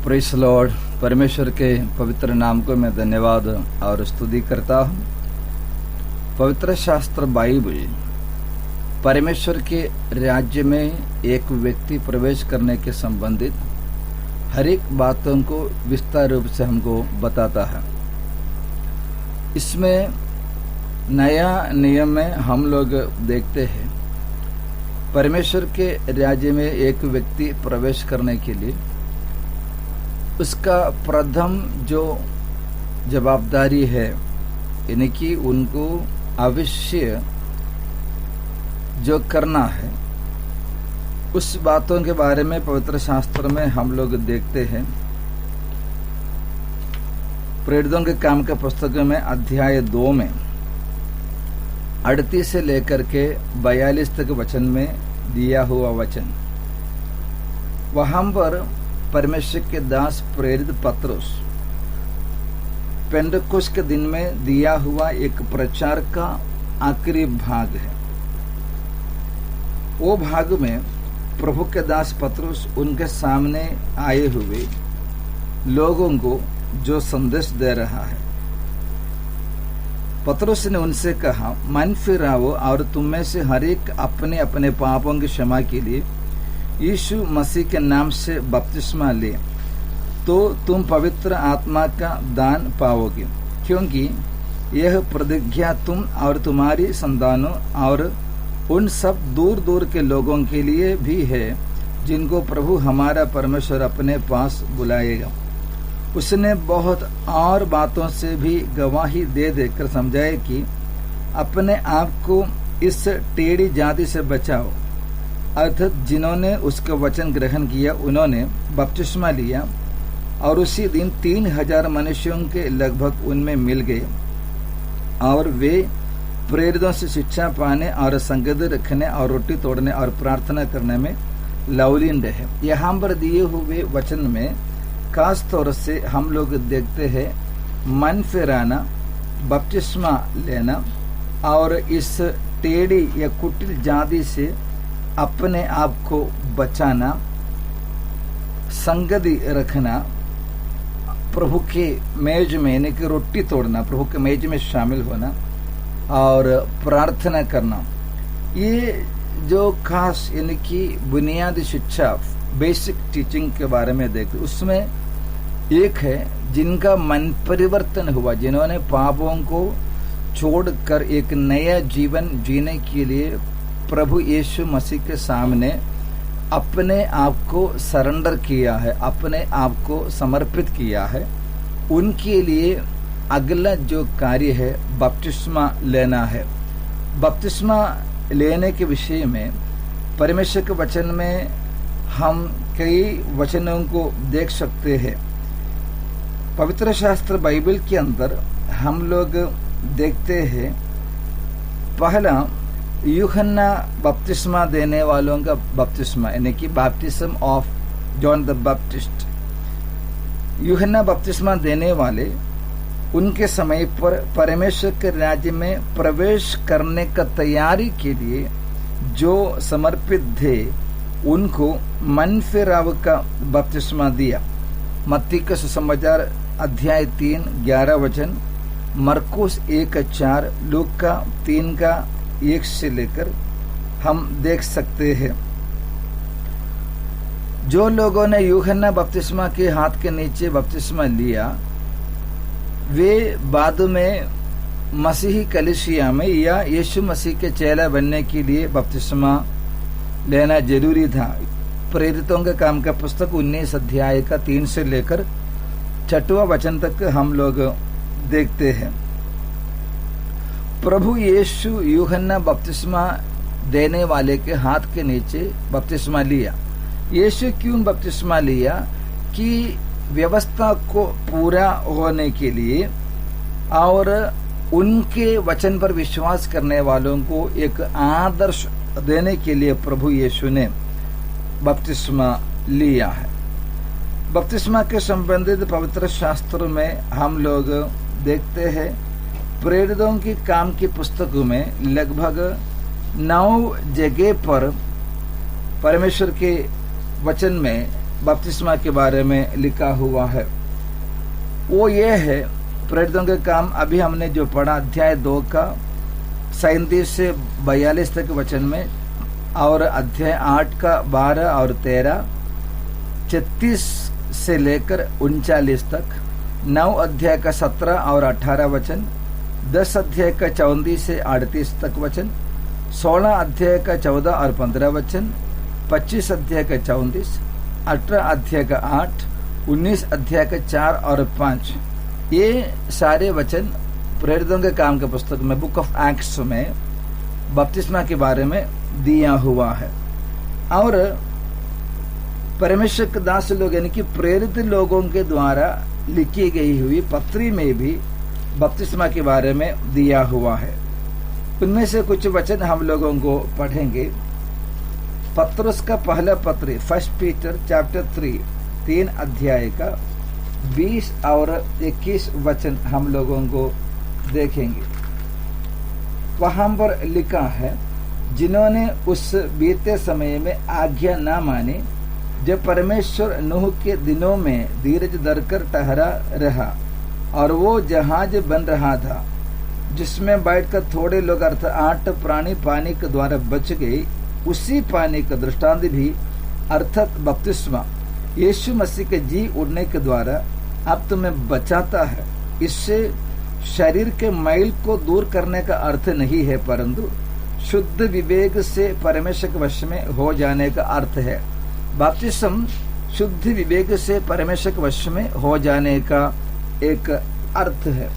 Praise Lord. परमेश्वर के पवित्र नाम को मैं धन्यवाद और स्तुति करता हूँ। पवित्र शास्त्र बाइबल परमेश्वर के राज्य में एक व्यक्ति प्रवेश करने के संबंधित हर एक बातों को विस्तार रूप से हमको बताता है। इसमें नया नियम में हम लोग देखते हैं, परमेश्वर के राज्य में एक व्यक्ति प्रवेश करने के लिए उसका प्रथम जो जवाबदारी है, यानी कि उनको अवश्य जो करना है, उस बातों के बारे में पवित्र शास्त्र में हम लोग देखते हैं। प्रेरितों के काम के पुस्तक में अध्याय 2 में 38 से लेकर के 42 तक वचन में दिया हुआ वचन, वहां पर परमेश्वर के दास प्रेरित पतरस पेंटकोस्त के दिन में दिया हुआ एक प्रचार का आखिरी भाग है। वो भाग में प्रभु के दास पतरस उनके सामने आए हुए लोगों को जो संदेश दे रहा है। पतरस ने उनसे कहा, मन फिराओ और तुम में से हर एक अपने अपने पापों की क्षमा के लिए यीशु मसीह के नाम से बपतिस्मा ले, तो तुम पवित्र आत्मा का दान पाओगे, क्योंकि यह प्रतिज्ञा तुम और तुम्हारी संतानों और उन सब दूर दूर के लोगों के लिए भी है जिनको प्रभु हमारा परमेश्वर अपने पास बुलाएगा। उसने बहुत और बातों से भी गवाही दे देकर समझाए कि अपने आप को इस टेढ़ी जाति से बचाओ, अर्थात जिन्होंने उसका वचन ग्रहण किया उन्होंने बपतिस्मा लिया, और उसी दिन 3000 मनुष्यों के लगभग उनमें मिल गए, और वे प्रेरितों से शिक्षा पाने और संगति रखने और रोटी तोड़ने और प्रार्थना करने में लवलीन रहे। यहाँ पर दिए हुए वचन में खास तौर से हम लोग देखते हैं मन फिराना, बपतिस्मा लेना और इस टेढ़ी या कुटिल जाति से अपने आप को बचाना, संगति रखना, प्रभु के मेज में यानी कि रोटी तोड़ना, प्रभु के मेज में शामिल होना और प्रार्थना करना। ये जो खास यानी कि बुनियादी शिक्षा, बेसिक टीचिंग के बारे में देखते, उसमें एक है जिनका मन परिवर्तन हुआ, जिन्होंने पापों को छोड़कर एक नया जीवन जीने के लिए प्रभु यीशु मसीह के सामने अपने आप को सरेंडर किया है, अपने आप को समर्पित किया है। उनके लिए अगला जो कार्य है बपतिस्मा लेना है। बपतिस्मा लेने के विषय में परमेश्वर के वचन में हम कई वचनों को देख सकते हैं। पवित्र शास्त्र बाइबल के अंदर हम लोग देखते हैं, पहला यूहन्ना बपतिस्मा देने वालों का बपतिस्मा, यानी कि baptism of John the Baptist. यूहन्ना बपतिस्मा देने वाले उनके समय पर परमेश्वर के राज्य में प्रवेश करने का तैयारी के लिए जो समर्पित थे, उनको मन फिराव का बपतिस्मा दिया। मत्ती का सुसमाचार अध्याय 3 11 वचन, मरकुस 1:4, लूका का 3:1 से लेकर हम देख सकते हैं। जो लोगों ने यूहन्ना बपतिस्मा के हाथ के नीचे बपतिस्मा लिया, वे बाद में मसीही कलीसिया में या यीशु मसीह के चेला बनने के लिए बपतिस्मा लेना जरूरी था। प्रेरितों के काम का पुस्तक 19 अध्याय का 3 से लेकर 6वां वचन तक हम लोग देखते हैं। प्रभु यीशु यूहन्ना बपतिस्मा देने वाले के हाथ के नीचे बपतिस्मा लिया। यीशु क्यों बपतिस्मा लिया? कि व्यवस्था को पूरा होने के लिए और उनके वचन पर विश्वास करने वालों को एक आदर्श देने के लिए प्रभु यीशु ने बपतिस्मा लिया है। बपतिस्मा के संबंधित पवित्र शास्त्र में हम लोग देखते हैं, प्रेरितों की काम की पुस्तकों में लगभग 9 जगह पर परमेश्वर के वचन में बपतिस्मा के बारे में लिखा हुआ है वो ये है, प्रेरितों के काम अभी हमने जो पढ़ा अध्याय 2 का 37 से 42 तक वचन में, और अध्याय 8 का 12 और 13, 36 से लेकर 39 तक, 9 अध्याय का 17 और 18 वचन, 10 अध्याय का 34 से 38 तक वचन, 16 अध्याय का 14 और 15 वचन, 25 अध्याय का 34, 18 अध्याय का 8, 19 अध्याय का 4 और 5, ये सारे वचन प्रेरितों के काम के पुस्तक में बुक ऑफ एक्ट्स में बपतिस्मा के बारे में दिया हुआ है। और परमेश्वर के दास लोग यानी कि प्रेरित लोगों के द्वारा लिखी गई हुई पत्री में भी बपतिस्मा के बारे में दिया हुआ है। उनमें से कुछ वचन हम लोगों को पढ़ेंगे। पत्रुस का पहला पत्री 1 पीटर चैप्टर 3 अध्याय का 20 और 21 वचन हम लोगों को देखेंगे। वहां पर लिखा है, जिन्होंने उस बीते समय में आज्ञा न मानी जब परमेश्वर नूह के दिनों में धीरज धरकर ठहरा रहा, और वो जहाज बन रहा था जिसमें बैठकर थोड़े लोग अर्थात 8 प्राणी पानी के द्वारा बच गए। उसी पानी का दृष्टांत भी अर्थात बपतिस्मा यीशु मसीह के जी उड़ने के द्वारा अब तुम्हें बचाता है। इससे शरीर के मैल को दूर करने का अर्थ नहीं है, परंतु शुद्ध विवेक से परमेश्वर के वश में हो जाने का अर्थ है। बपतिस्म शुद्ध विवेक से परमेश्वर के वश में हो जाने का एक अर्थ है।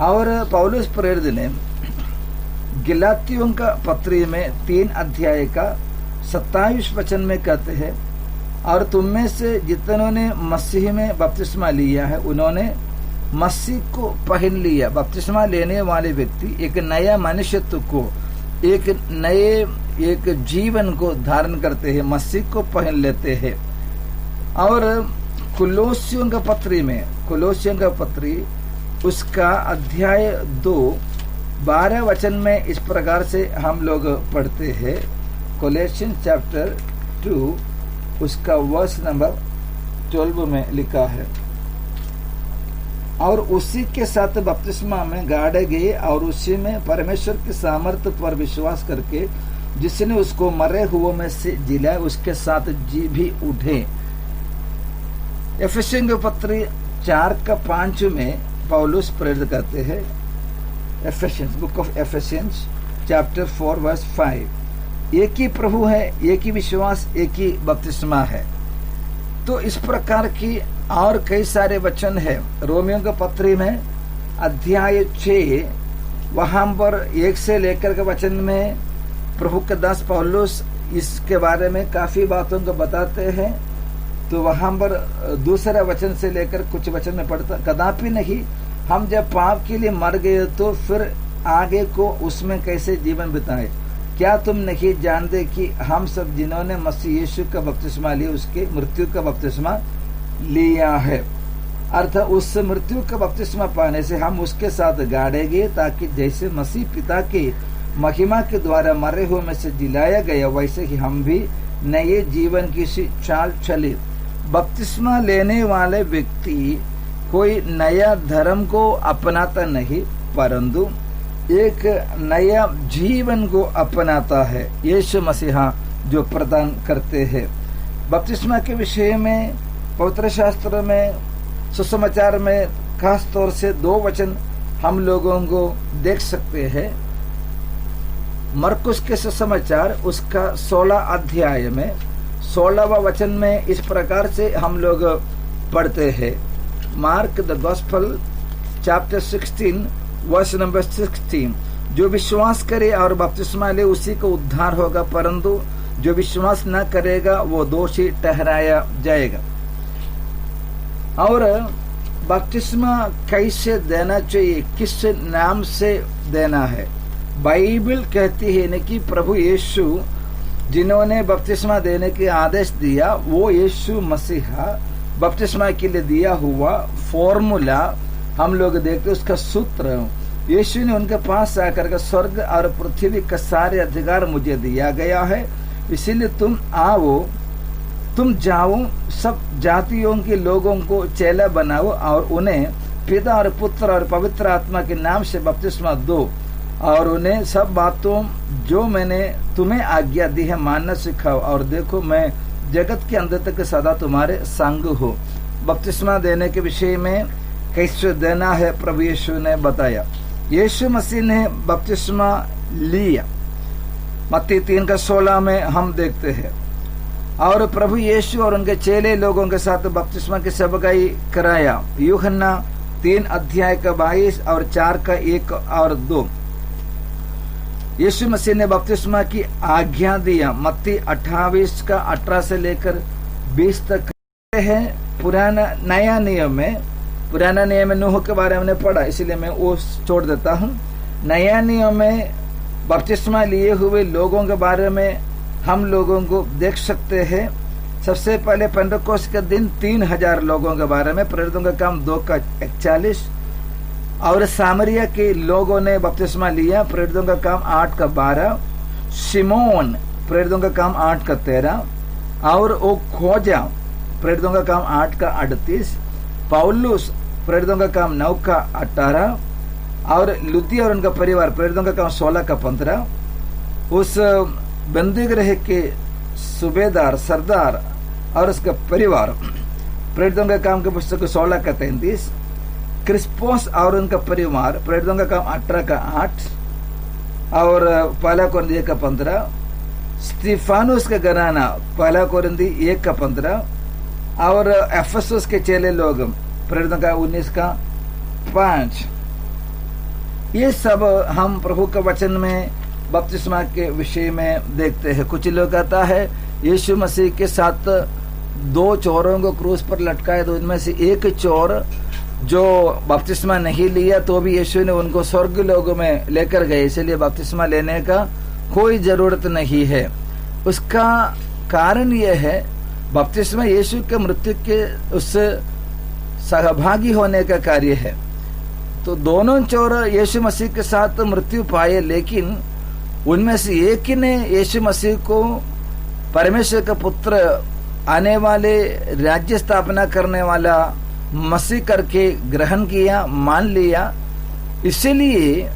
और पौलुस प्रेरित ने गलातियों का पत्री में 3 अध्याय का 27 वचन में कहते हैं, और तुम में से जितनों ने मसीह में बपतिस्मा लिया है उन्होंने मसीह को पहन लिया। बपतिस्मा लेने वाले व्यक्ति एक नया मनुष्यत्व को, एक जीवन को धारण करते हैं, मसीह को पहन लेते हैं। और कुलोसियों का पत्री उसका अध्याय 2 12 वचन में इस प्रकार से हम लोग पढ़ते हैं। कोलोसियन चैप्टर 2 उसका वर्स नंबर 12 में लिखा है, और उसी के साथ बपतिस्मा में गाड़े गए और उसी में परमेश्वर के सामर्थ्य पर विश्वास करके जिसने उसको मरे हुओं में से जिलाया उसके साथ जी भी उठे। एफेसियों के पत्री 4 का 5 में पौलुस प्रेरित करते हैं, एफेसियंस बुक ऑफ एफेसियंस चैप्टर 4 वर्स 5, एक ही प्रभु है, एक ही विश्वास, एक ही बपतिस्मा है। तो इस प्रकार की और कई सारे वचन है। रोमियों के पत्री में अध्याय 6 वहां पर 1 से लेकर के वचन में प्रभु के दास पौलुस इसके बारे में काफी बातों को बताते हैं। तो वहां पर दूसरा वचन से लेकर कुछ वचन में पढ़ता, कदापि नहीं, हम जब पाप के लिए मर गए तो फिर आगे को उसमें कैसे जीवन बिताए। क्या तुम नहीं जानते कि हम सब जिन्होंने मसीह यीशु का बपतिस्मा लिया उसके मृत्यु का बपतिस्मा लिया है, अर्थात उस मृत्यु का बपतिस्मा पाने से हम उसके साथ गाड़े गए, ताकि जैसे मसीह पिता के महिमा के द्वारा मरे हुए में से जिलाया गया वैसे ही हम भी नए जीवन की चाल चले। बपतिस्मा लेने वाले व्यक्ति कोई नया धर्म को अपनाता नहीं, परंतु एक नया जीवन को अपनाता है, यीशु मसीहा जो प्रदान करते हैं। बपतिस्मा के विषय में पवित्र शास्त्र में सुसमाचार में खास तौर से 2 वचन हम लोगों को देख सकते हैं। मरकुस के सुसमाचार उसका 16 अध्याय में 16वां वचन में इस प्रकार से हम लोग पढ़ते हैं। Mark the gospel chapter 16 verse number 16, जो विश्वास करे और बपतिस्मा ले उसी को उद्धार होगा, परंतु जो विश्वास न करेगा वो दोषी ठहराया जाएगा। और बपतिस्मा कैसे देना चाहिए, किस नाम से देना है। बाइबल कहती है न कि प्रभु यीशु जिन्होंने बपतिस्मा देने के आदेश दिया वो यीशु मसीहा बपतिस्मा के लिए दिया हुआ फॉर्मूला हम लोग देखते, उसका सूत्र यीशु ने उनके पास आकर के स्वर्ग और पृथ्वी का सारे अधिकार मुझे दिया गया है, इसीलिए तुम आओ, तुम जाओ, सब जातियों के लोगों को चेला बनाओ और उन्हें पिता और पुत्र और पवित्र आत्मा के नाम से बपतिस्मा दो और उन्हें सब बातों जो मैंने तुम्हें आज्ञा दी है मानना सिखाओ, और देखो मैं जगत के अंत तक सदा तुम्हारे संग हो। बपतिस्मा देने के विषय में कैसे देना है प्रभु यीशु ने बताया। यीशु मसीह ने बपतिस्मा लिया, मत्ती 3:16 में हम देखते हैं। और प्रभु यीशु और उनके चेले लोगों के साथ बपतिस्मा की सेवकाई कराया। यूहन्ना 3:22 और 4:1 और 2। यीशु मसीह ने बपतिस्मा की आज्ञा दिया। मत्ती 28:18 से लेकर 20 तक है। नया नियम में नूह के बारे में पढ़ा, इसलिए मैं वो छोड़ देता हूँ। नया नियम में बपतिस्मा लिए हुए लोगों के बारे में हम लोगों को देख सकते हैं। सबसे पहले पेंटेकोस्त के दिन 3000 लोगों के बारे में, प्रेरितों का काम 2:41। और सामरिया के लोगों ने बपतिस्मा लिया, प्रेरितों का काम 8:12। शिमोन, प्रेरितों का काम 8:13। और वो खोजा, प्रेरितों का काम 8:38। पौलुस, प्रेरितों का काम 9:18। और लुदिया और उनका परिवार, प्रेरितों का काम 16:15। उस बंदीगृह के सूबेदार सरदार और उसका परिवार, प्रेरितों का काम के पुस्तक 16:33। क्रिस्पोस और उनका परिवार, प्रेरितों का काम 18:8 और 1 कोरिन्थी 1:15। स्तिफानुस का घराना, 1 कोरिन्थी 1:15। और एफेसुस के चेले लोग, प्रेरितों का 19:5। ये सब हम प्रभु के वचन में बपतिस्मा के विषय में देखते हैं। कुछ लोग कहता है यीशु मसीह के साथ 2 चोरों को क्रूस पर लटकाया, तो इनमें से एक चोर जो बपतिस्मा नहीं लिया तो भी यीशु ने उनको स्वर्ग लोगों में लेकर गए, इसलिए बपतिस्मा लेने का कोई जरूरत नहीं है। उसका कारण यह है, बपतिस्मा यीशु के मृत्यु के उससे सहभागी होने का कार्य है। तो दोनों चोर यीशु मसीह के साथ मृत्यु पाए, लेकिन उनमें से एक ने यीशु मसीह को परमेश्वर का पुत्र, आने वाले राज्य स्थापना करने वाला मसीह करके ग्रहण किया, मान लिया। इसीलिए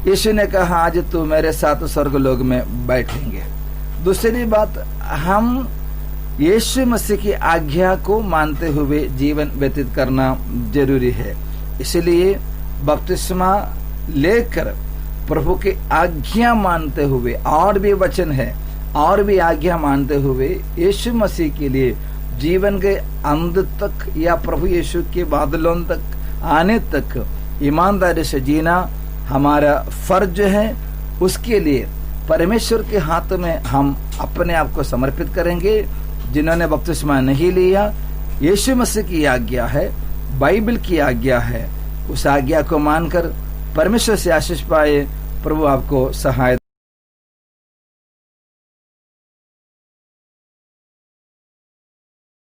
यीशु ने कहा आज तू मेरे साथ स्वर्गलोक में बैठेंगे। दूसरी बात, हम यीशु मसीह की आज्ञा को मानते हुए जीवन व्यतीत करना जरूरी है। इसलिए बपतिस्मा लेकर प्रभु की आज्ञा मानते हुए, और भी वचन है, और भी आज्ञा मानते हुए यीशु मसीह के लिए जीवन के अंत तक या प्रभु यीशु के बादलों तक आने तक ईमानदारी से जीना हमारा फर्ज है। उसके लिए परमेश्वर के हाथ में हम अपने आप को समर्पित करेंगे। जिन्होंने बपतिस्मा नहीं लिया, यीशु मसीह की आज्ञा है, बाइबल की आज्ञा है, उस आज्ञा को मानकर परमेश्वर से आशीष पाए। प्रभु आपको सहायता